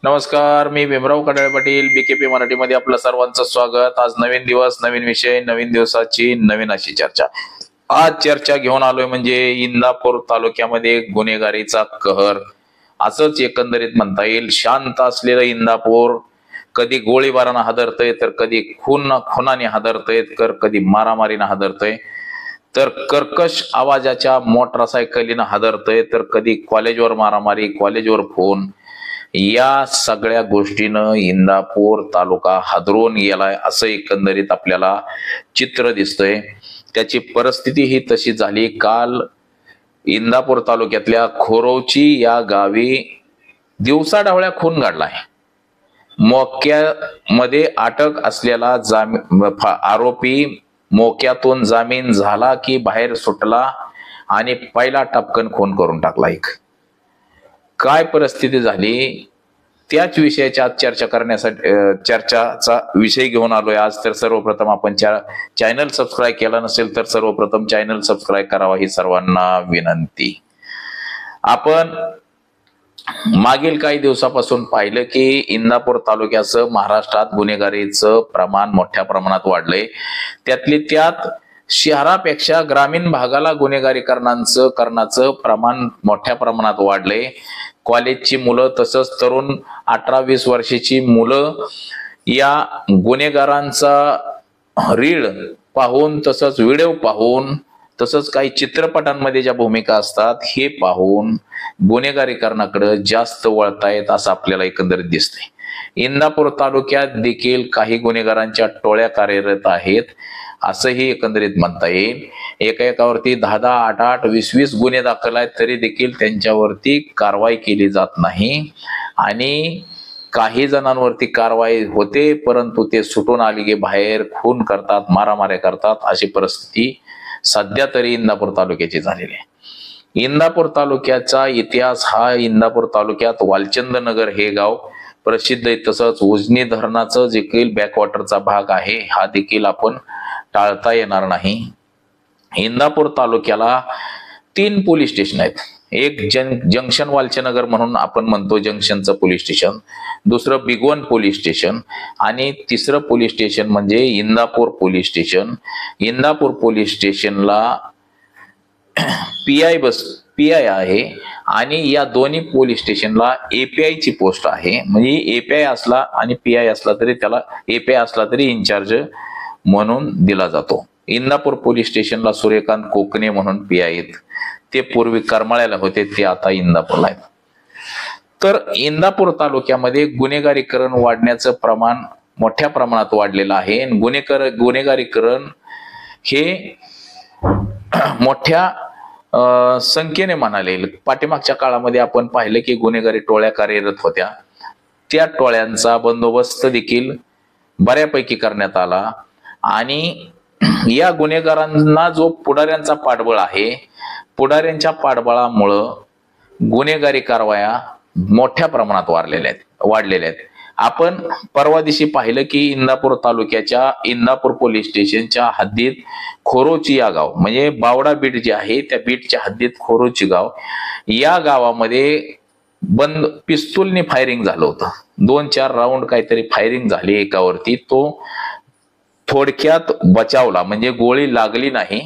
नमस्कार, मी भीमराव कडाळे पाटील, बीकेपी मराठीमध्ये आपलं सर्वांचं स्वागत। आज नवीन दिवस, नवीन विषय, नवीन दिवसाची नवीन अशी चर्चा। आज चर्चा घेऊन आलोय म्हणजे इंदापूर तालुक्यामध्ये गुन्हेगारीचा कहर, असंच एकंदरीत म्हणता येईल। शांत असलेलं इंदापूर कधी गोळीबारानं हादरतय, तर कधी खुनाने हादरतय, तर कधी मारामारीनं हादरतय, तर कर्कश आवाजाच्या मोटरसायकलीनं हादरतय, तर कधी कॉलेजवर मारामारी, कॉलेजवर फोन। या सगळ्या गोष्टीनं इंदापूर तालुका हादरून गेलाय असं एकंदरीत आपल्याला चित्र दिसतंय। त्याची परिस्थिती ही तशी झाली। काल इंदापूर तालुक्यातल्या खोरोची या गावी दिवसाढवळ्या खून घडलाय। मोक्यामध्ये अटक असलेला आरोपी मोक्यातून जामीन झाला की बाहेर सुटला आणि पहिला टपकन खून करून टाकला। एक काय परिस्थिती झाली त्याच विषयाची आज चर्चा करण्यासाठी चर्चाचा विषय घेऊन आलोय आज। तर सर्वप्रथम आपण चॅनल सबस्क्राईब केला नसेल तर सर्वप्रथम चॅनल सबस्क्राईब करावा ही सर्वांना विनंती। आपण मागील काही दिवसापासून पाहिलं की इंदापूर तालुक्याचं महाराष्ट्रात गुन्हेगारीचं प्रमाण मोठ्या प्रमाणात वाढलंय। त्यातली त्यात शहरापेक्षा ग्रामीण भागाला गुन्हेगारी करण्याचं प्रमाण मोठ्या प्रमाणात वाढलंय। कॉलेजची मुलं तसंच तरुण 18-20 वर्षाची मुलं या गुन्हेगारांचा रीळ पाहून, तसंच व्हिडिओ पाहून, तसंच काही चित्रपटांमध्ये ज्या भूमिका असतात हे पाहून गुन्हेगारी करण्याकडे जास्त वळतायत असं आपल्याला एकंदरीत दिसतंय। इंदापूर तालुक्यात देखील काही गुन्हेगारांच्या टोळ्या कार्यरत आहेत असंही एकंदरीत म्हणता येईल। एकावरती 10-10, 8-8, 20-20 गुन्हे दाखल आहेत तरी देखील त्यांच्यावरती कारवाई केली जात नाही आणि काही जणांवरती कारवाई होते परंतु ते सुटून आले की बाहेर खून करतात, मारामाऱ्या करतात। अशी परिस्थिती सध्या तरी इंदापूर तालुक्याची झालेली आहे। इंदापूर तालुक्याचा इतिहास हा इंदापूर तालुक्यात वालचंद नगर हे गाव प्रसिद्ध आहे। तसंच उजनी धरणाचं देखील बॅकवॉटरचा भाग आहे, हा देखील आपण टाळता येणार नाही। इंदापूर तालुक्याला 3 पोलीस स्टेशन आहेत। एक जंक्शन वालचनगर म्हणून आपण म्हणतो जंक्शनचं पोलीस स्टेशन, दुसरं बिगवन पोलीस स्टेशन आणि तिसरं पोलीस स्टेशन म्हणजे Indapur police station. Indapur police स्टेशनला पीआय आहे आणि या दोन्ही पोलीस स्टेशनला एपीआय ची पोस्ट आहे। म्हणजे एपीआय असला आणि पीआय असला तरी त्याला एपीआय असला तरी इन्चार्ज म्हणून दिला जातो। इंदापूर पोलीस स्टेशनला सूर्यकांत कोकणे म्हणून पीआय आहेत, ते पूर्वी करमाळ्याला होते, ते आता इंदापूरला आहेत। तर इंदापूर तालुक्यामध्ये गुन्हेगारीकरण वाढण्याचं प्रमाण मोठ्या प्रमाणात वाढलेलं आहे। गुन्हेगारीकरण हे मोठ्या संख्येने म्हणाले। पाठीमागच्या काळामध्ये आपण पाहिलं की गुन्हेगारी टोळ्या कार्यरत होत्या, त्या टोळ्यांचा बंदोबस्त देखील बऱ्यापैकी करण्यात आला आणि या गुन्हेगारांना जो पुढाऱ्यांचा पाठबळ आहे, पुढाऱ्यांच्या पाठबळामुळं गुन्हेगारी कारवाया मोठ्या प्रमाणात वाढलेल्या आहेत। आपण परवा दिवशी पाहिलं की इंदापूर तालुक्याच्या इंदापूर पोलीस स्टेशनच्या हद्दीत खोरोची या गाव म्हणजे बावडा बीट जे आहे त्या बीटच्या हद्दीत खोरोची गाव, या गावामध्ये पिस्तूलने फायरिंग झालं होतं। 2-4 राऊंड काहीतरी फायरिंग झाली एकावरती, तो थोडक्यात बचावला म्हणजे गोळी लागली नाही,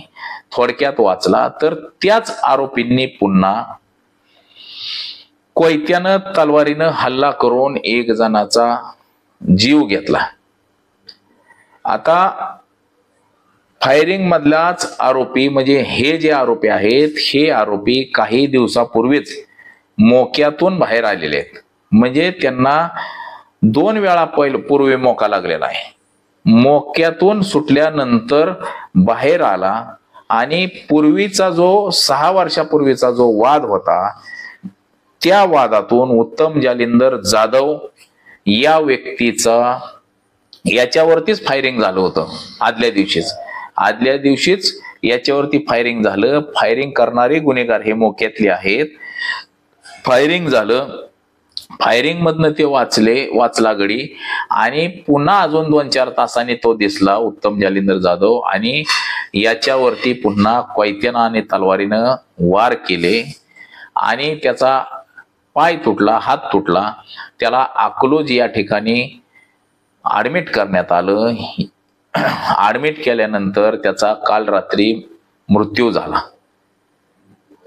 थोडक्यात वाचला। तर त्याच आरोपींनी पुन्हा कोयत्यानं तलवारीनं हल्ला करून एक जणाचा जीव घेतला। आता फायरिंग मधलाच आरोपी म्हणजे हे जे आरोपी आहेत हे आरोपी काही दिवसापूर्वीच मोक्यातून बाहेर आलेले आहेत। म्हणजे त्यांना 2 वेळा पूर्वी मोका लागलेला आहे। मोक्यातून सुटल्यानंतर बाहेर आला आणि पूर्वीचा जो 6 वर्षापूर्वीचा जो वाद होता त्या वादातून उत्तम जालिंदर जाधव या व्यक्तीचा याच्यावरतीच फायरिंग झालं होतं। आदल्या दिवशीच याच्यावरती फायरिंग झालं। फायरिंग करणारे गुन्हेगार हे मोक्यातले आहेत। फायरिंग झालं, फायरिंग मधनं ते वाचला गडी आणि पुन्हा अजून 2-4 तासांनी तो दिसला उत्तम जालिंदर जाधव आणि याच्यावरती पुन्हा कोयत्यानं आणि तलवारीनं वार केले आणि त्याचा पाय तुटला, हात तुटला, त्याला अकलूज या ठिकाणी ऍडमिट करण्यात आलं. ऍडमिट केल्यानंतर त्याचा काल रात्री मृत्यू झाला.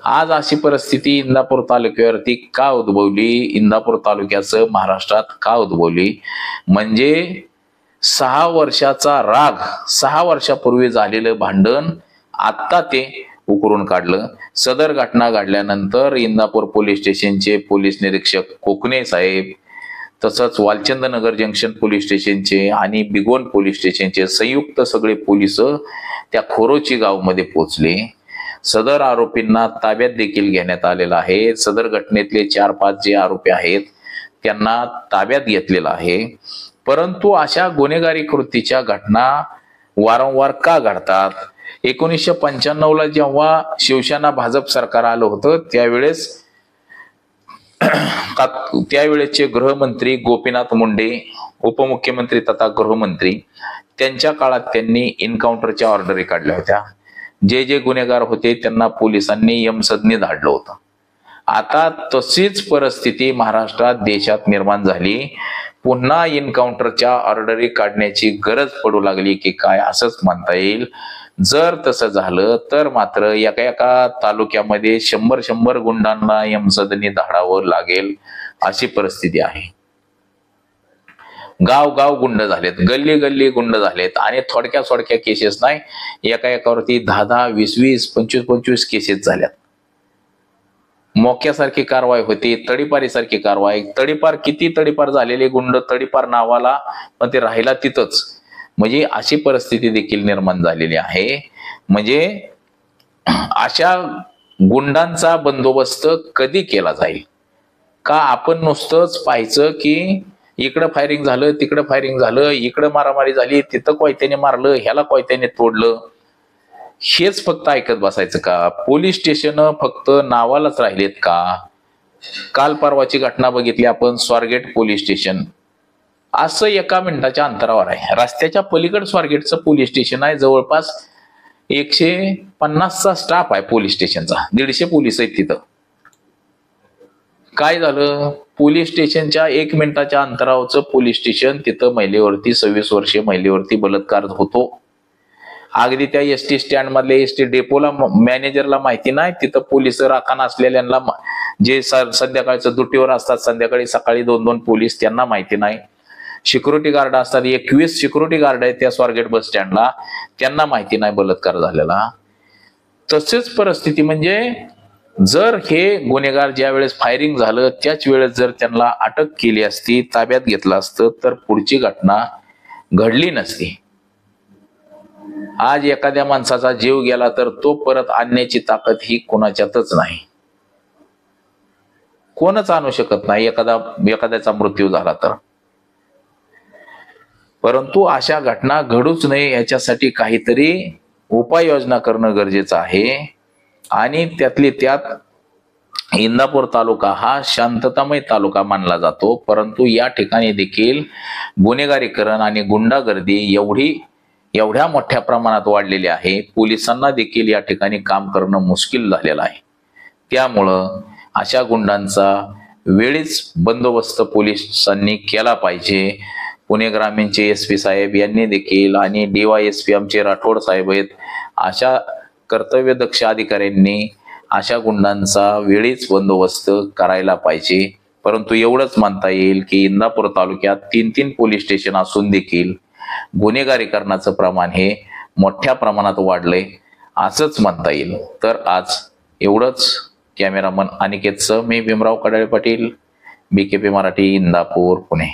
आज अशी परिस्थिती इंदापूर तालुक्यावरती का उद्भवली, इंदापूर तालुक्याचं महाराष्ट्रात का उद्भवली, म्हणजे 6 वर्षाचा राग, 6 वर्षापूर्वी झालेलं भांडण आता ते उकरून काढलं. सदर घटना घडल्यानंतर इंदापूर पोलीस स्टेशनचे पोलीस निरीक्षक कोकणे साहेब, तसंच वालचंदनगर जंक्शन पोलीस स्टेशनचे आणि बिगोन पोलीस स्टेशनचे संयुक्त सगळे पोलीस त्या खोरोची गावमध्ये पोहोचले. सदर आरोपींना ताब्यात देखील घेण्यात आलेला आहे. सदर घटनेतले 4-5 जे आरोपी आहेत त्यांना ताब्यात घेतलेला आहे. परंतु अशा गुन्हेगारी कृतीच्या घटना वारंवार का घडतात? 1995ला जेव्हा शिवसेना भाजप सरकार आलं होतं त्यावेळेसचे गृहमंत्री गोपीनाथ मुंडे, उपमुख्यमंत्री तथा गृहमंत्री, त्यांच्या काळात त्यांनी एन्काउंटरच्या ऑर्डरी काढल्या होत्या. जे गुन्हेगार होते त्यांना पोलिसांनी यमसदनी धाडलं होतं. आता तशीच परिस्थिती महाराष्ट्रात, देशात निर्माण झाली. पुन्हा एन्काउंटरच्या ऑर्डरी काढण्याची गरज पडू लागली की काय असंच म्हणता येईल. जर तसं झालं तर मात्र एका तालुक्यामध्ये 100 गुंडांना यमसदनी धाडावं लागेल अशी परिस्थिती आहे. गाव गुंड झालेत, गल्ली गुंड झालेत आणि थोडक्या केसेस नाही, एकावरती 10, 20, 25 केसेस झाल्यात. मोक्यासारखी कारवाई होती, तडीपारीसारखी कारवाई. किती तडीपार झालेले गुंड तडीपार नावाला, पण ते राहिला तिथंच. म्हणजे अशी परिस्थिती देखील निर्माण झालेली आहे. म्हणजे अशा गुंडांचा बंदोबस्त कधी केला जाईल? का आपण नुसतंच पाहायचं की इकडं फायरिंग झालं, तिकडं फायरिंग झालं, इकडं मारामारी झाली, तिथं कोयत्याने मारलं, ह्याला कोयत्याने तोडलं, हेच फक्त ऐकत बसायचं का? पोलीस स्टेशन फक्त नावालाच राहिलेत का? काल परवाची घटना बघितली आपण, स्वारगेट पोलीस स्टेशन असं 1 मिनिटाच्या अंतरावर आहे. रस्त्याच्या पलीकडे स्वारगेटचं पोलीस स्टेशन आहे. जवळपास 150चा स्टाफ आहे पोलीस स्टेशनचा, 150 पोलीस आहेत तिथं. काय झालं? पोलीस स्टेशनच्या 1 मिनिटाच्या अंतरावरचं पोलीस स्टेशन, तिथं महिलेवरती, 26 वर्षीय महिलेवरती बलात्कार होतो. अगदी त्या एसटी स्टँड मधल्या एसटी डेपोला मॅनेजरला माहिती नाही, तिथं पोलीस राखण असलेल्यांना, जे संध्याकाळचं ड्युटीवर असतात, संध्याकाळी सकाळी 2-2 पोलीस, त्यांना माहिती नाही. सिक्युरिटी गार्ड असतात, 21 सिक्युरिटी गार्ड आहेत त्या स्वारगेट बस स्टँडला, त्यांना माहिती नाही बलात्कार झालेला. तसेच परिस्थिती म्हणजे जर हे गुन्हेगार ज्या वेळेस फायरिंग झालं त्याच वेळेस जर त्यांना अटक केली असती, ताब्यात घेतलं असतं, तर पुढची घटना घडली नसती. आज एखाद्या माणसाचा जीव गेला तर तो परत आणण्याची ताकद ही कोणाच्यातच नाही, कोणच आणू शकत नाही एखाद्याचा मृत्यू झाला तर. परंतु अशा घटना घडूच नये याच्यासाठी काहीतरी उपाययोजना करणं गरजेचं आहे. आणि त्यातली त्यात इंदापूर तालुका हा शांततामय तालुका मानला जातो, परंतु या ठिकाणी देखील गुन्हेगारीकरण आणि गुंडागर्दी एवढ्या मोठ्या प्रमाणात वाढलेली आहे, पोलिसांना देखील या ठिकाणी काम करणं मुश्किल झालेलं आहे. त्यामुळं अशा गुंडांचा वेळीच बंदोबस्त पोलिसांनी केला पाहिजे. पुणे ग्रामीणचे SP साहेब यांनी देखील आणि DYSP आमचे राठोड साहेब आहेत, अशा कर्तव्यदक्ष अधिकाऱ्यांनी अशा गुंडांचा वेळीच बंदोबस्त करायला पाहिजे. परंतु एवढंच म्हणता येईल की इंदापूर तालुक्यात 3 पोलीस स्टेशन असून देखील गुन्हेगारीकरणाचं प्रमाण हे मोठ्या प्रमाणात वाढलंय असंच म्हणता येईल. तर आज एवढंच. कॅमेरामन अनिकेतसह मी भीमराव कडाळे पाटील, BKP मराठी, इंदापूर, पुणे.